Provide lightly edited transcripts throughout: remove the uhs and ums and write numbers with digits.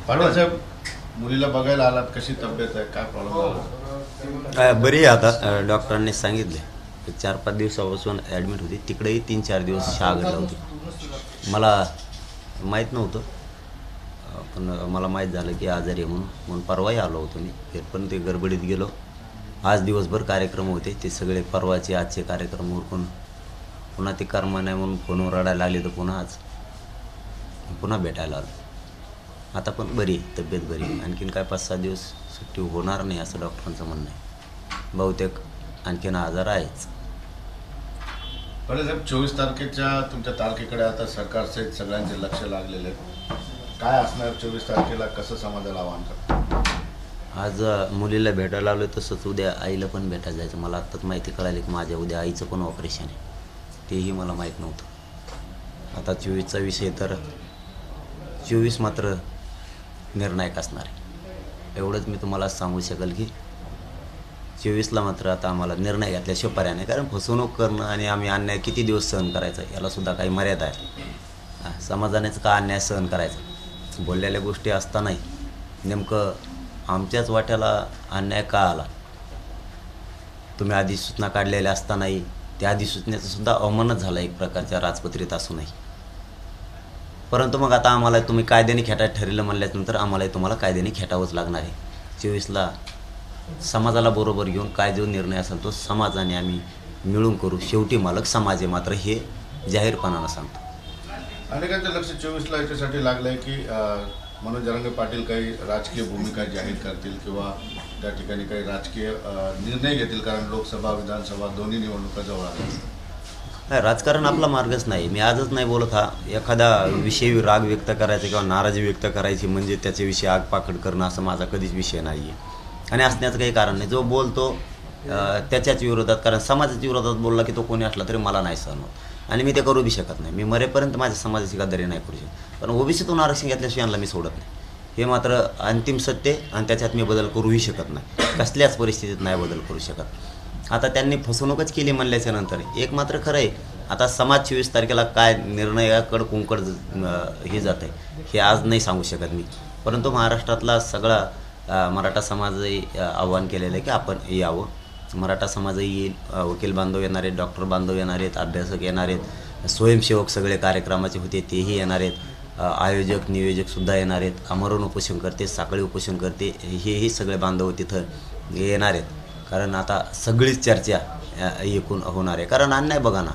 पाटील साहेब, मुलीला बघायला आलात, कशी तब्येत आहे, काय प्रॉब्लेम झाला? बरी आहे आता. डॉक्टरांनी सांगितले 4-5 दिवसापासून ॲडमिट होती. तिकडेही 3-4 दिवस शाळा होती. मला माहीत नव्हतं, पण मला माहीत झालं की आजारी आहे म्हणून परवाही आलो होतो मी. पण ते गडबडीत गेलो. आज दिवसभर कार्यक्रम होते, ते सगळे परवाचे आजचे कार्यक्रम उरकून पुन्हा ते कर्म नाही म्हणून फोनवर रडायला लागले, तर पुन्हा भेटायला आलो. आता पण बरी आहे, तब्येत बरी आहे. आणखीन काय 5-6 दिवस सुट्टी होणार नाही असं डॉक्टरांचं म्हणणं आहे. बहुतेक आणखीन आजार आहेच. पाटील साहेब, 24 तारखेच्या तुमच्या तारखेकडे आता सरकारचे सगळ्यांचे लक्ष लागलेले आहे. काय असणार 24 तारखेला, कसं समाजाला आवाहन करतो? आज मुलीला भेटायला आलो, तसंच उद्या आईला पण भेटायला जायचं. मला आत्ताच माहिती कळाली की माझ्या उद्या आईचं पण ऑपरेशन आहे. तेही मला माहीत नव्हतं. आता 24चा विषय, तर 24 मात्र निर्णायक असणार आहे. एवढंच मी तुम्हाला सांगू शकेल की 24ला मात्र आता आम्हाला निर्णय घेतल्याशिवाय पर्याय नाही. कारण फसवणूक करणं आणि आम्ही अन्याय किती दिवस सहन करायचा, यालासुद्धा काही मर्यादा आहे. समाजानेच का अन्याय सहन करायचा? बोललेल्या गोष्टी असतानाही नेमकं आमच्याच वाट्याला अन्याय का आला? तुम्ही अधिसूचना काढलेल्या असतानाही त्या अधिसूचनेचं सुद्धा अवमानच झाला एक प्रकारच्या राजपत्रित असूनही. परंतु मग आता आम्हाला तुम्ही कायद्याने खेटायला ठरलं म्हणल्यानंतर आम्हालाही तुम्हाला कायद्याने खेटावंच लागणार आहे. 24ला समाजाला बरोबर घेऊन काय जो निर्णय असेल तो समाजाने आम्ही मिळून करू. शेवटी मालक समाज आहे, मात्र हे जाहीरपणानं सांगतो. अनेकांचं लक्ष 24ला याच्यासाठी लागलं आहे की मनोज जरांगे पाटील काही राजकीय भूमिका जाहीर करतील किंवा त्या ठिकाणी काही राजकीय निर्णय घेतील, कारण लोकसभा विधानसभा दोन्ही निवडणुका जवळ आल्या. राजकारण आपला मार्गच नाही. मी आजच नाही बोलत. हा एखादा विषयी राग व्यक्त करायचा किंवा नाराजी व्यक्त करायची म्हणजे त्याच्याविषयी आगपाखड करणं असं माझा कधीच विषय नाही आहे. आणि असण्याचं काही कारण नाही. जो बोलतो त्याच्याच विरोधात, कारण समाजाच्या विरोधात बोलला की तो कोणी असला तरी मला नाही सहन होत आणि मी ते करू बी शकत नाही. मी मरेपर्यंत माझ्या समाजाची गद्दारी नाही करू शकत. पण ओबीसीतून आरक्षण घेतल्याशिवाय यांना मी सोडत नाही. हे मात्र अंतिम सत्य, आणि त्याच्यात मी बदल करूही शकत नाही. कसल्याच परिस्थितीत नाही बदल करू शकत. आता त्यांनी फसवणूकच केली म्हणल्याच्या नंतर एक मात्र खरं आहे, आता समाज 24 तारखेला काय निर्णयाकडं कुंकड हे जात आहे हे आज नाही सांगू शकत मी. परंतु महाराष्ट्रातला सगळा मराठा समाजही आव्हान केलेलं आहे की आपण यावं. मराठा समाजही येईल, वकील बांधव येणार आहेत, डॉक्टर बांधव येणार आहेत, अभ्यासक येणार आहेत, स्वयंसेवक सगळे कार्यक्रमाचे होते तेही येणार आहेत, आयोजक नियोजकसुद्धा येणार आहेत, आमरण उपोषण करते, साखळी उपोषण करते, हेही सगळे बांधव तिथं येणार आहेत. कारण आता सगळीच चर्चा एकूण होणार आहे. कारण अन्याय बघा ना,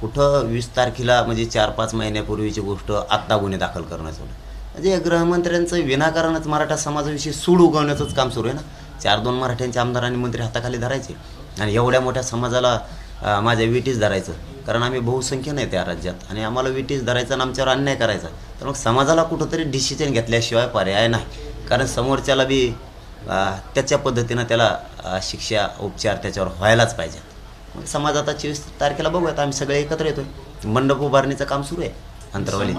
कुठं 20 तारखेला म्हणजे 4-5 महिन्यापूर्वीची गोष्ट आत्ता गुन्हे दाखल करण्याचं म्हणजे गृहमंत्र्यांचं विनाकारणच मराठा समाजाविषयी सूड उगवण्याचंच काम सुरू आहे ना. 4-2 मराठ्यांचे आमदार आणि मंत्री हाताखाली धरायचे आणि एवढ्या मोठ्या समाजाला माझ्या विटीस धरायचं. कारण आम्ही बहुसंख्य नाही त्या राज्यात आणि आम्हाला विटीस धरायचं आणि आमच्यावर अन्याय करायचा. तर मग समाजाला कुठंतरी डिसिजन घेतल्याशिवाय पर्याय नाही. कारण समोरच्याला बी त्याच्या पद्धतीनं त्याला शिक्षा उपचार त्याच्यावर व्हायलाच पाहिजे. मग समाज आता 24 तारखेला बघूयात, आम्ही सगळे एकत्र येतोय. मंडप उभारणीचं काम सुरू आहे अंतरवाली.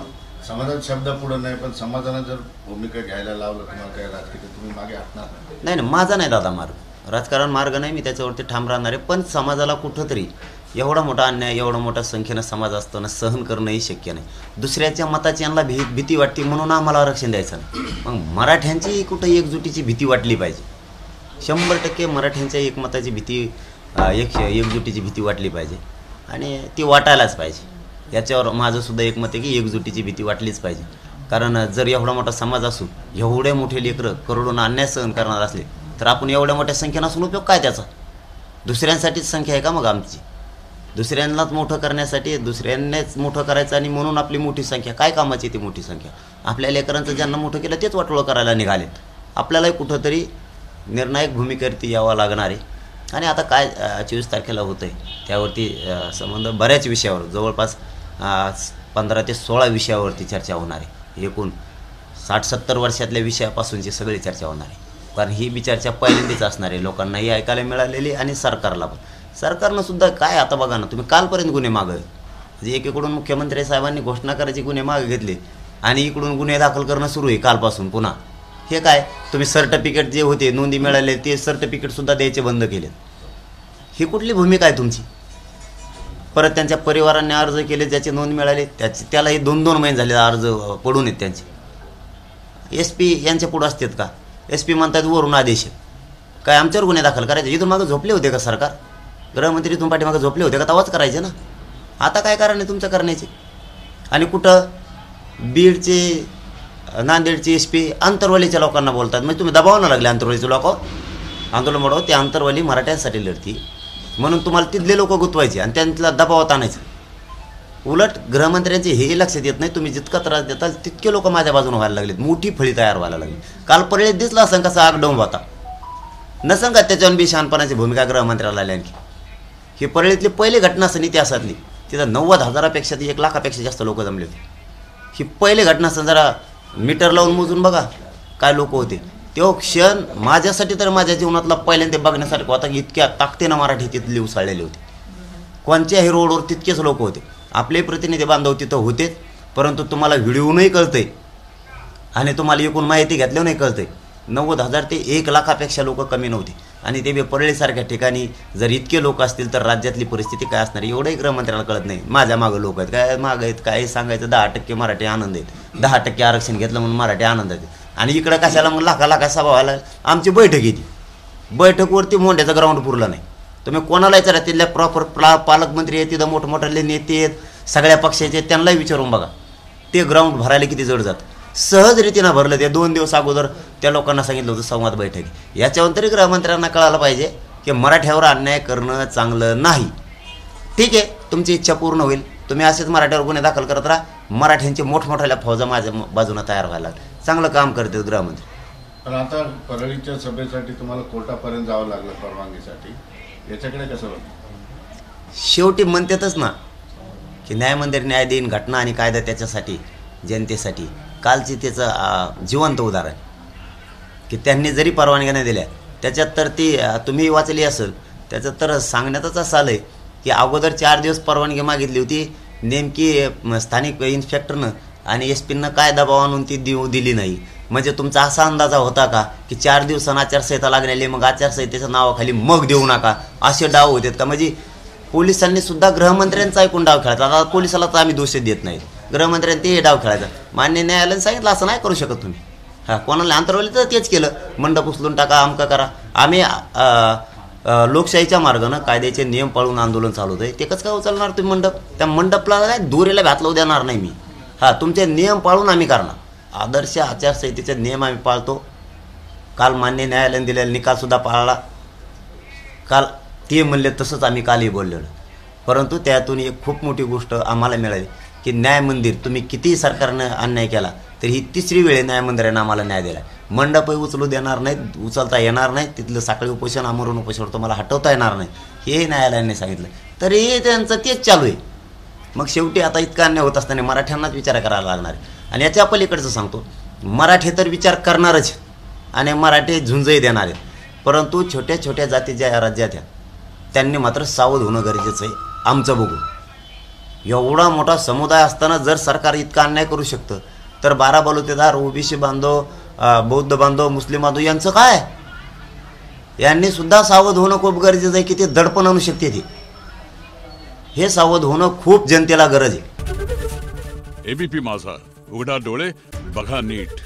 समाजात शब्द पुढे नाही, पण समाजानं जर भूमिका घ्यायला लावलं तुम्हाला काय राजकीय, तुम्ही मागे हटणार नाही. माझा नाही दादा मार्ग, राजकारण मार्ग नाही. मी त्याच्यावरती ठाम राहणार आहे. पण समाजाला कुठंतरी एवढा मोठा अन्याय, एवढा मोठा संख्येनं समाज असताना सहन करणंही शक्य नाही. दुसऱ्याच्या मताची यांना भीती वाटते म्हणून आम्हाला आरक्षण द्यायचं नाही. मग मराठ्यांची कुठं एकजुटीची भीती वाटली पाहिजे. 100% मराठ्यांच्या एकमताची भीती, एकजुटीची भीती वाटली पाहिजे आणि ती वाटायलाच पाहिजे. याच्यावर माझंसुद्धा एकमत आहे की एकजुटीची भीती वाटलीच पाहिजे. कारण जर एवढा मोठा समाज असून एवढे मोठे लेकरं करोडोना अन्याय सहन करणार असले तर आपण एवढ्या मोठ्या संख्येनं असून उपयोग काय त्याचा? दुसऱ्यांसाठीच संख्या आहे का मग आमची? दुसऱ्यांनाच मोठं करण्यासाठी दुसऱ्यांनाच मोठं करायचं आणि म्हणून आपली मोठी संख्या काय कामाची? ती मोठी संख्या आपल्या लेकरांचं ज्यांना मोठं केलं तेच वाटोळं करायला निघालेत. आपल्यालाही कुठंतरी निर्णायक भूमिकेवरती यावं लागणार आहे. आणि आता काय 24 तारखेला होतं आहे त्यावरती संबंध बऱ्याच विषयावर, जवळपास 15 ते 16 विषयावरती चर्चा होणार आहे. एकूण 60-70 वर्षातल्या विषयापासूनची सगळी चर्चा होणार आहे. कारण ही बी चर्चा पहिल्यांदाच असणार आहे. लोकांनाही ऐकायला मिळालेली आणि सरकारला पण. सरकारनं सुद्धा काय आता बघा ना, तुम्ही कालपर्यंत गुन्हे मागं म्हणजे एकीकडून मुख्यमंत्री साहेबांनी घोषणा करायची गुन्हे मागे घेतले आणि इकडून गुन्हे दाखल करणं सुरू आहे कालपासून पुन्हा. हे काय, तुम्ही सर्टिफिकेट जे होते नोंदी मिळाले ते सर्टिफिकेटसुद्धा द्यायचे बंद केलेत. ही कुठली भूमिका आहे तुमची? परत त्यांच्या परिवारांनी अर्ज केले ज्याची नोंद मिळाली त्यालाही 2-2 महिने झाले अर्ज पडून आहेत त्यांचे. SP यांच्या पुढं असतात का? SP म्हणतात वरून आदेश आहे. काय आमच्यावर गुन्हे दाखल करायचे? इथून मागं झोपले होते का सरकार? गृहमंत्री इथून पाठीमागं झोपले होते का? तवाच करायचे ना. आता काय कारण आहे तुमचं करण्याचे? आणि कुठं बीडचे नांदेडचे SP आंतरवालीच्या लोकांना बोलतात. म्हणजे तुम्ही दबावानं लागले आंतरवालीचे लोक आंदोलन वाढव. ते आंतरवाली मराठ्यांसाठी लढती म्हणून तुम्हाला तिथले लोक गुंतवायचे आणि त्यांना दबावात आणायचं. उलट गृहमंत्र्यांचे हे लक्षात येत नाही, तुम्ही जितका त्रास देताल तितके लोक माझ्या बाजूने व्हायला लागलेत. मोठी फळी तयार व्हायला लागली. काल परळीत दिसला असं कसा आग डोंब होता नसं का? त्याच्यावर बी शहाणपणाची भूमिका गृहमंत्र्याला आली. आणखी ही परळीतली पहिली घटना असं इतिहासातली. तिथं 90,000पेक्षा 1,00,000पेक्षा जास्त लोक जमले होते. ही पहिली घटना असं जरा मीटर लावून मोजून बघा काय लोक होते. तो क्षण माझ्यासाठी तर माझ्या जीवनातला पहिल्यांदा बघण्यासारखं होता की इतक्या ताकदीनं मराठी तिथली उसळलेली होती. कोणत्याही रोडवर तितकेच लोक होते. आपले प्रतिनिधी बांधव तिथं होतेच, परंतु तुम्हाला व्हिडिओनंही कळतंय आणि तुम्हाला एकूण माहिती घेतल्यानंही कळतंय 90,000 ते 1,00,000पेक्षा लोक कमी नव्हते. आणि ते परळीसारख्या ठिकाणी जर इतके लोक असतील तर राज्यातली परिस्थिती काय असणार एवढंही गृहमंत्र्याला कळत नाही. माझ्या मागं लोक आहेत, काय मागं आहेत, काय सांगायचं 10% मराठी आनंद आहेत, 10% आरक्षण घेतलं म्हणून मराठी आनंद आहेत. आणि इकडं कशाला मग लाखा सभा व्हायला. आमची बैठक येते, बैठकवरती मोंड्याचं ग्राउंड पुरलं नाही. तुम्ही कोणाला विचारा, तिथल्या प्रॉपर पालकमंत्री आहेत, तिथं मोठमोठ्याले नेते आहेत, सगळ्या पक्षाचे आहेत, त्यांनाही विचारून बघा ते ग्राउंड भरायला किती जड जातं. सहजरीतीनं भरलं. ते 2 दिवस अगोदर त्या लोकांना सांगितलं होतं संवाद बैठक. याच्यावर तरी गृहमंत्र्यांना कळायला पाहिजे की मराठ्यावर अन्याय करणं चांगलं नाही. ठीक आहे, तुमची इच्छा पूर्ण होईल, तुम्ही असेच मराठ्यावर गुन्हे दाखल करत राहा. मराठ्यांची मोठमोठ्या फौजा माझ्या बाजूनं तयार व्हायला लागली. चांगलं काम करतात गृहमंत्री. पण आता परळीच्या सभेसाठी तुम्हाला कोर्टापर्यंत जावं लागलं परवानगीसाठी, याच्याकडे कसं होतं? शेवटी म्हणतातच ना की न्यायमंदिर न्याय देईन, घटना आणि कायदा त्याच्यासाठी जनतेसाठी. कालची त्याचं जिवंत उदाहरण की त्यांनी जरी परवानग्या नाही दिल्या त्याच्यात तर ती तुम्ही वाचली असेल, त्याचं तर सांगण्यातच असं आलं आहे की अगोदर 4 दिवस परवानगी मागितली होती. नेमकी स्थानिक इन्स्पेक्टरनं आणि SPनं काय दबाव आणून ती दिली नाही. म्हणजे तुमचा असा अंदाजा होता का की 4 दिवसांना आचारसंहिता लागलेली, मग आचारसंहितेच्या नावाखाली मग देऊ नका, असे डाव होतात का? म्हणजे पोलिसांनी सुद्धा गृहमंत्र्यांचा ऐकून डाव खेळायचा. आता पोलिसाला तर आम्ही दोष देत नाही, गृहमंत्र्यांनी ते डाव खेळायचा. मान्य न्यायालयानं सांगितलं असं नाही करू शकत तुम्ही. कोणाला अंतरवली तर तेच केलं, मंडप उचलून टाका, अमका करा. आम्ही लोकशाहीच्या मार्गानं कायद्याचे नियम पाळून आंदोलन चालू होतं. ते कसं काय उचलणार तुम्ही मंडप? त्या मंडपला काय दोरीला घातलं देणार नाही मी. तुमचे नियम पाळून आम्ही करणार. आदर्श आचारसंहितेचे नियम आम्ही पाळतो. काल मान्य न्यायालयाने दिलेला निकालसुद्धा पाळला. काल ते म्हणले तसंच आम्ही कालही बोललेलो. परंतु त्यातून एक खूप मोठी गोष्ट आम्हाला मिळाली की न्याय मंदिर, तुम्ही कितीही सरकारनं अन्याय केला तरी ही 3री वेळ न्याय मंदिरानं आम्हाला न्याय दिला. मंडपही उचलू देणार नाहीत, उचलता येणार नाही. तिथलं साखळी उपोषण, आमरण उपोषण तुम्हाला हटवता येणार नाही, हे न्यायालयाने सांगितलं. तरी त्यांचं तेच चालू आहे. मग शेवटी आता इतका अन्याय होत असताना मराठ्यांनाच विचार करायला लागणार आहे. आणि याच्या पलीकडचं सांगतो, मराठी तर विचार करणारच आणि मराठी झुंजही देणार आहेत. परंतु छोट्या छोट्या जाती ज्या राज्यात आहेत त्यांनी मात्र सावध होणं गरजेचं आहे. आमचं बघू, एवढा मोठा समुदाय असताना जर सरकार इतका अन्याय करू शकतं तर 12 बलुतेदार, OBC बांधव, बौद्ध बांधव, मुस्लिम बांधव यांचं काय? यांनी सुद्धा सावध होणं खूप गरजेचं आहे की ते दडपण आणू शकते. ते हे सावध होणं खूप जनतेला गरज आहे. ABP माझा, उघडा डोळे बघा नीट.